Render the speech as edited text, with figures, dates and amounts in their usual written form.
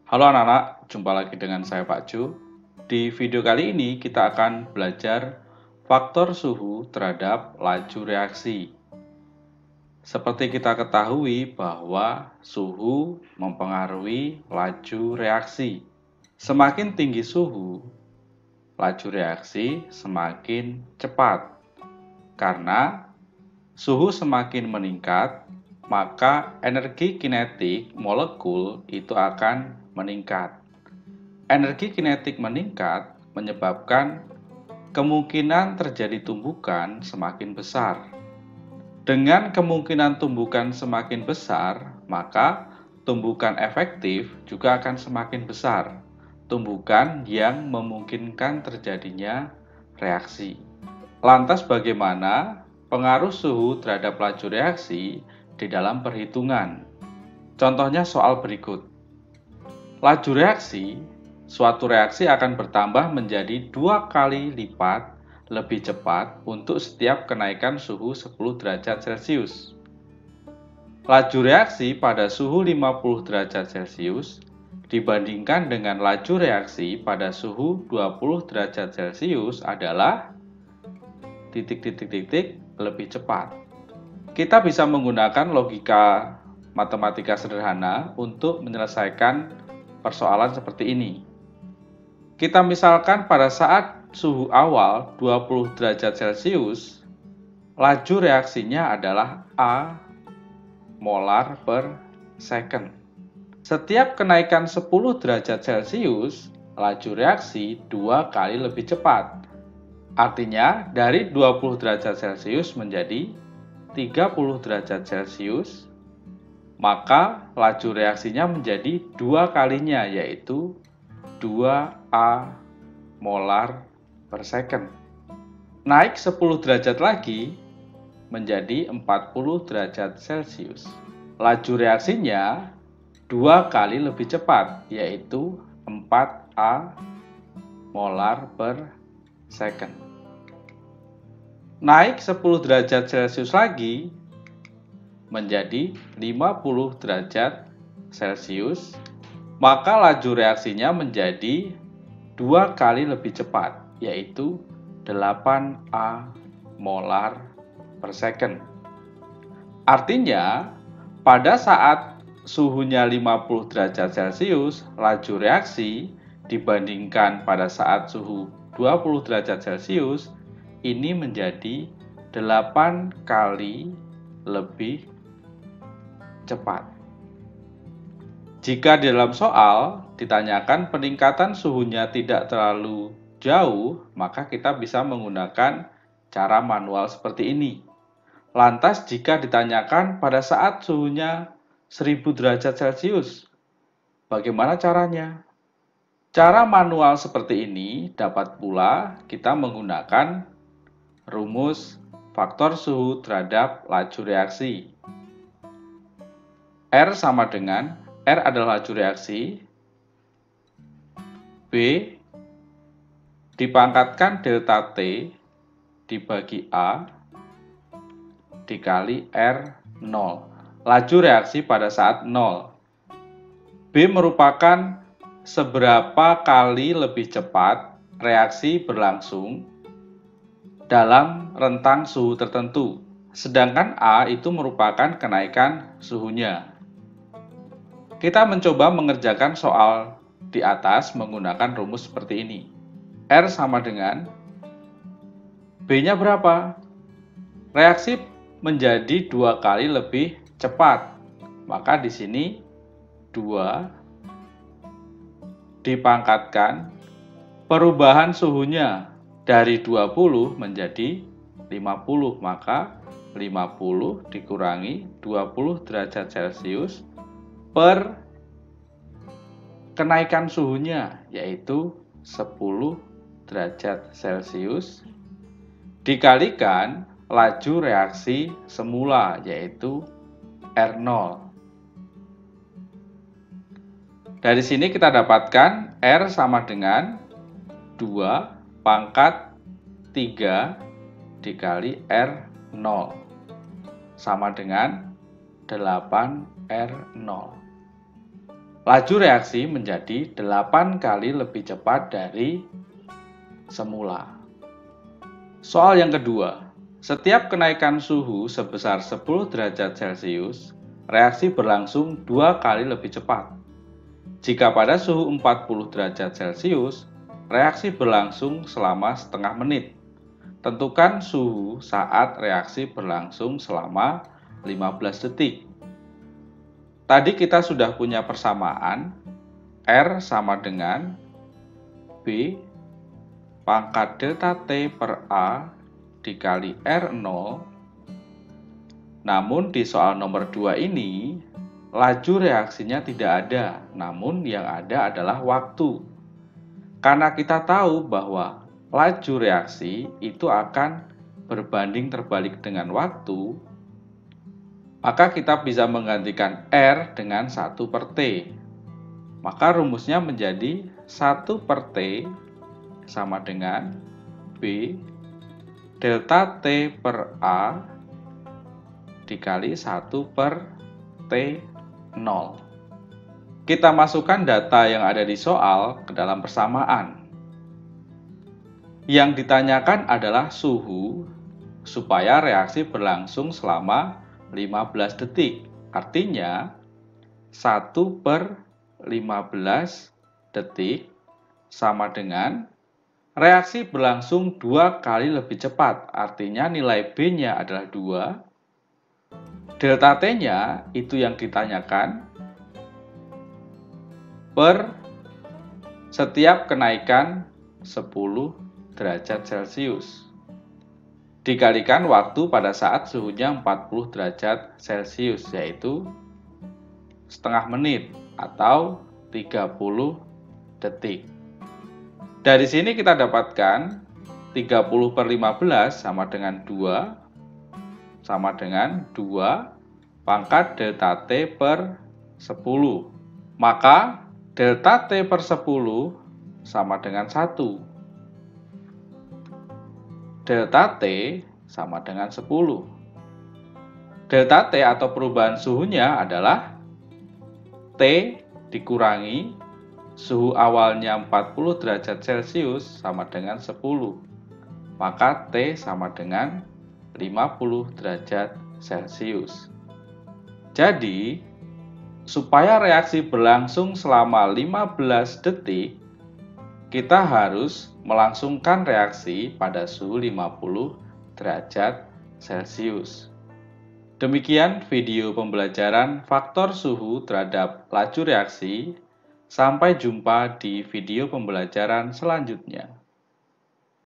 Halo anak-anak, jumpa lagi dengan saya Pak Ju. Di video kali ini kita akan belajar faktor suhu terhadap laju reaksi. Seperti kita ketahui bahwa suhu mempengaruhi laju reaksi. Semakin tinggi suhu, laju reaksi semakin cepat. Karena suhu semakin meningkat, maka energi kinetik molekul itu akan meningkat. Energi kinetik meningkat menyebabkan kemungkinan terjadi tumbukan semakin besar. Dengan kemungkinan tumbukan semakin besar, maka tumbukan efektif juga akan semakin besar. Tumbukan yang memungkinkan terjadinya reaksi. Lantas bagaimana pengaruh suhu terhadap laju reaksi di dalam perhitungan? Contohnya soal berikut. Laju reaksi, suatu reaksi akan bertambah menjadi 2 kali lipat lebih cepat untuk setiap kenaikan suhu 10 derajat Celcius. Laju reaksi pada suhu 50 derajat Celcius dibandingkan dengan laju reaksi pada suhu 20 derajat Celcius adalah lebih cepat. Kita bisa menggunakan logika matematika sederhana untuk menyelesaikan persoalan seperti ini. Kita misalkan pada saat suhu awal 20 derajat Celcius, laju reaksinya adalah A molar per second. Setiap kenaikan 10 derajat Celcius, laju reaksi 2 kali lebih cepat. Artinya, dari 20 derajat Celcius menjadi 30 derajat Celcius, maka laju reaksinya menjadi 2 kalinya, yaitu 2A molar per second. Naik 10 derajat lagi menjadi 40 derajat Celcius. Laju reaksinya 2 kali lebih cepat, yaitu 4A molar per second. Naik 10 derajat Celcius lagi menjadi 50 derajat Celcius, maka laju reaksinya menjadi 2 kali lebih cepat, yaitu 8A molar per second. Artinya, pada saat suhunya 50 derajat Celcius, laju reaksi dibandingkan pada saat suhu 20 derajat Celcius, ini menjadi 8 kali lebih cepat. Jika di dalam soal ditanyakan peningkatan suhunya tidak terlalu jauh, maka kita bisa menggunakan cara manual seperti ini. Lantas jika ditanyakan pada saat suhunya 1000 derajat Celcius, bagaimana caranya? Cara manual seperti ini dapat pula kita menggunakan rumus faktor suhu terhadap laju reaksi. R sama dengan R adalah laju reaksi, B dipangkatkan delta T dibagi A dikali R0. Laju reaksi pada saat 0. B merupakan seberapa kali lebih cepat reaksi berlangsung dalam rentang suhu tertentu. Sedangkan A itu merupakan kenaikan suhunya. Kita mencoba mengerjakan soal di atas menggunakan rumus seperti ini. R sama dengan B-nya berapa? Reaksi menjadi 2 kali lebih cepat. Maka di sini 2 dipangkatkan perubahan suhunya dari 20 menjadi 50. Maka 50 dikurangi 20 derajat Celcius per kenaikan suhunya, yaitu 10 derajat Celcius dikalikan laju reaksi semula, yaitu R0. Dari sini kita dapatkan R sama dengan 2 pangkat 3 dikali R0 sama dengan 8R0. laju reaksi menjadi 8 kali lebih cepat dari semula. Soal yang kedua, setiap kenaikan suhu sebesar 10 derajat Celcius, reaksi berlangsung 2 kali lebih cepat. Jika pada suhu 40 derajat Celcius, reaksi berlangsung selama setengah menit. Tentukan suhu saat reaksi berlangsung selama 15 detik. Tadi kita sudah punya persamaan, R sama dengan B pangkat delta T per A dikali R0. Namun di soal nomor 2 ini, laju reaksinya tidak ada, namun yang ada adalah waktu. Karena kita tahu bahwa laju reaksi itu akan berbanding terbalik dengan waktu, maka kita bisa menggantikan R dengan 1 per T. Maka rumusnya menjadi 1 per T sama dengan B delta T per A dikali 1 per T0. Kita masukkan data yang ada di soal ke dalam persamaan. Yang ditanyakan adalah suhu supaya reaksi berlangsung selama 15 detik. Artinya 1 per 15 detik sama dengan reaksi berlangsung 2 kali lebih cepat. Artinya nilai B-nya adalah 2. Delta T-nya itu yang ditanyakan per setiap kenaikan 10 derajat Celcius. Dikalikan waktu pada saat suhunya 40 derajat Celcius, yaitu setengah menit atau 30 detik. Dari sini kita dapatkan 30 per 15 sama dengan 2, sama dengan 2 pangkat delta T per 10. Maka delta T per 10 sama dengan 1. Delta T sama dengan 10. Delta T atau perubahan suhunya adalah T dikurangi suhu awalnya 40 derajat Celcius sama dengan 10. Maka T sama dengan 50 derajat Celcius. Jadi, supaya reaksi berlangsung selama 15 detik, kita harus melangsungkan reaksi pada suhu 50 derajat Celcius. Demikian video pembelajaran faktor suhu terhadap laju reaksi. Sampai jumpa di video pembelajaran selanjutnya.